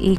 1